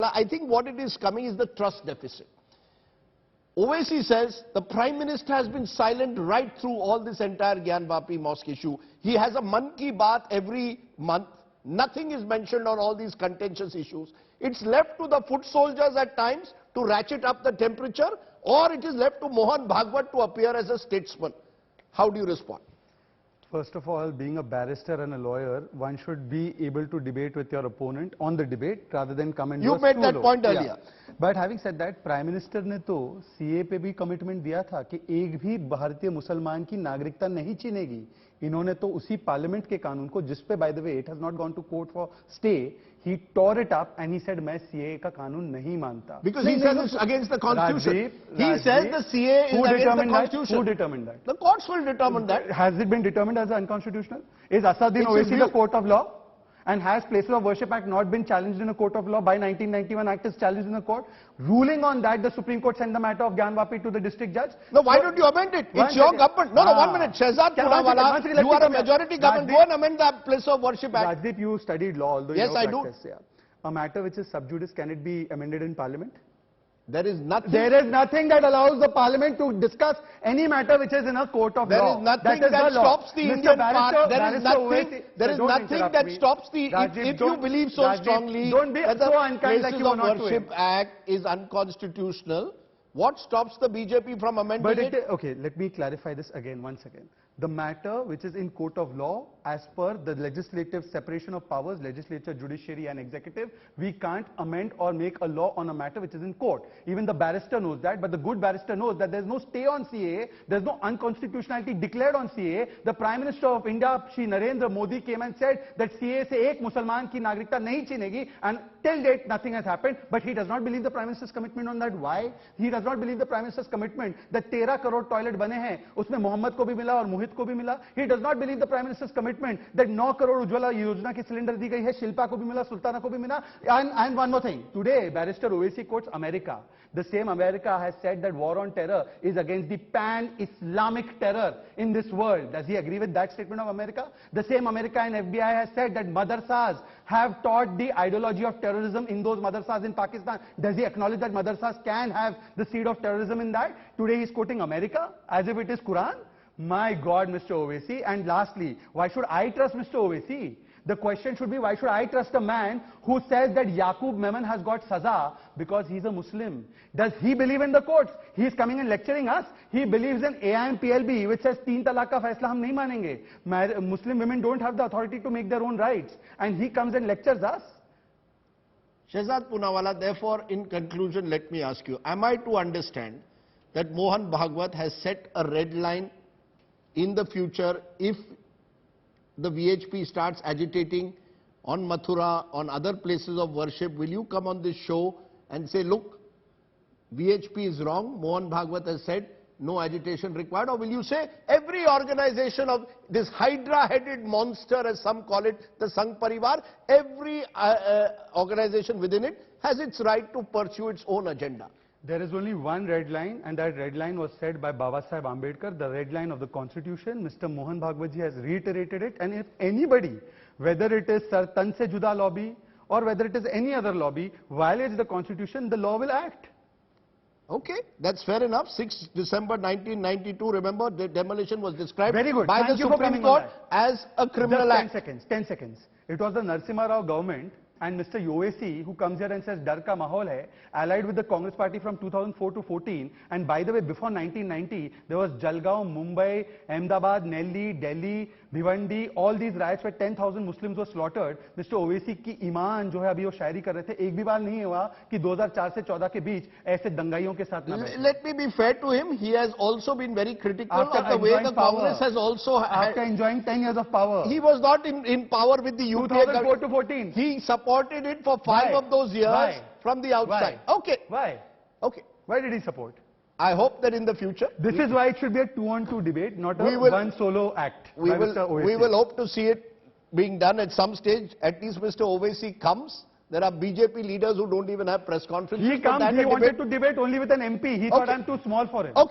I think what it is coming is the trust deficit. Owaisi says the Prime Minister has been silent right through all this entire Gyanvapi mosque issue. He has a Mann Ki Baat every month. Nothing is mentioned on all these contentious issues. It's left to the foot soldiers at times to ratchet up the temperature, or it is left to Mohan Bhagwat to appear as a statesman. How do you respond? First of all, being a barrister and a lawyer, one should be able to debate with your opponent on the debate rather than come and You made that point earlier. Yeah. But having said that, Prime Minister ने तो CA पे भी commitment दिया था कि एक भी भारतीय मुसलमान की नागरिकता नहीं छीनेगी. इन्होंने तो उसी पार्लियामेंट के कानून को, जिस पे by the way it has not gone to court for stay, he tore it up and he said मैं CA का कानून नहीं मानता. Because he says it's against the constitution. He says the CA is against the constitution. Who determined that? The courts will determine that. Has it been determined as unconstitutional? Is Asaduddin Owaisi the court of law? And has Places of Worship Act not been challenged in a court of law? By 1991 Act is challenged in a court. Ruling on that, the Supreme Court sent the matter of Gyanvapi to the district judge. No, why don't you amend it? It's your government. No, 1 minute. Shehzad Punawala, you are a majority government. Go and amend the Place of Worship Act. Rajdeep, you studied law, although yes, you I practice, do. Yeah. A matter which is sub judice, can it be amended in Parliament? There is nothing. There is nothing that allows the Parliament to discuss any matter which is in a court of law. There is nothing that stops the Indian part. There is nothing that stops the. If you believe so strongly that the Places of Worship Act is unconstitutional, what stops the BJP from amending it? Okay, let me clarify this again, once again. The matter which is in court of law, as per the legislative separation of powers, legislature, judiciary and executive, we can't amend or make a law on a matter which is in court. Even the barrister knows that, but the good barrister knows that there's no stay on CAA, there's no unconstitutionality declared on CAA. The Prime Minister of India, Shri Narendra Modi, came and said that CAA se ek Musalman ki nagrikta nahi chinegi, and till date nothing has happened, but he does not believe the Prime Minister's commitment on that. Why? He does not believe the Prime Minister's commitment that 13 crore toilet bane hain, usme Mohammed ko bhi mila aur Mohit को भी मिला. He does not believe the Prime Minister's commitment that 9 crore Ujjwala योजना की cylinder दी गई है, शिल्पा को भी मिला, सुल्ताना को भी मिला. And one more thing, today Barrister Owaisi quotes America. The same America has said that war on terror is against the pan-Islamic terror in this world. Does he agree with that statement of America? The same America and FBI has said that madrasas have taught the ideology of terrorism in those madrasas in Pakistan. Does he acknowledge that madrasas can have the seed of terrorism in that? Today he is quoting America as if it is Quran. My God, Mr. Owaisi. And lastly, why should I trust Mr. Owaisi? The question should be, why should I trust a man who says that Yaqub Memon has got saza because he's a Muslim? Does he believe in the courts? He is coming and lecturing us. He believes in AIMPLB, which says 3 talaq ka faisla hum nahi manenge. Muslim women don't have the authority to make their own rights. And he comes and lectures us. Shehzad Punawala, therefore, in conclusion, let me ask you, am I to understand that Mohan Bhagwat has set a red line in the future if the VHP starts agitating on Mathura, on other places of worship? Will you come on this show and say, look, VHP is wrong, Mohan Bhagwat has said no agitation required? Or will you say every organization of this hydra-headed monster, as some call it, the Sangh Parivar, every organization within it has its right to pursue its own agenda? There is only one red line, and that red line was said by Baba Saheb Ambedkar, the red line of the Constitution. Mr. Mohan Bhagwat ji has reiterated it, and if anybody, whether it is Sir Tan Se Juda lobby or whether it is any other lobby, violates the Constitution, the law will act. Okay, that's fair enough. 6 December 1992, remember, the demolition was described by the Supreme Court as a criminal act. 10 seconds. It was the Narasimha Rao government and Mr. Owaisi, who comes here and says dar ka mahol hai, allied with the Congress party from 2004 to 14. And by the way, before 1990, there was Jalgaon, Mumbai, Ahmedabad, Delhi, Bhiwandi, all these riots where 10,000 Muslims were slaughtered. Mr. Owaisi की ईमान जो है अभी वो शायरी कर रहे थे, एक भी बार नहीं हुआ कि 2004 से 14 के बीच ऐसे दंगाइयों के साथ न बैठे. Let me be fair to him. He has also been very critical of the way the Congress has also after enjoying 10 years of power. He was not in power with the UPA 2004 to 14. He supported it for 5 of those years from the outside. Why? Okay. Why? Okay. Why did he support? I hope that in the future... This is why it should be a 2-on-2 debate, not a one solo act. We will hope to see it being done at some stage. At least Mr. Owaisi comes. There are BJP leaders who don't even have press conferences. He comes, he wanted to debate only with an MP. He thought I'm too small for him. Okay.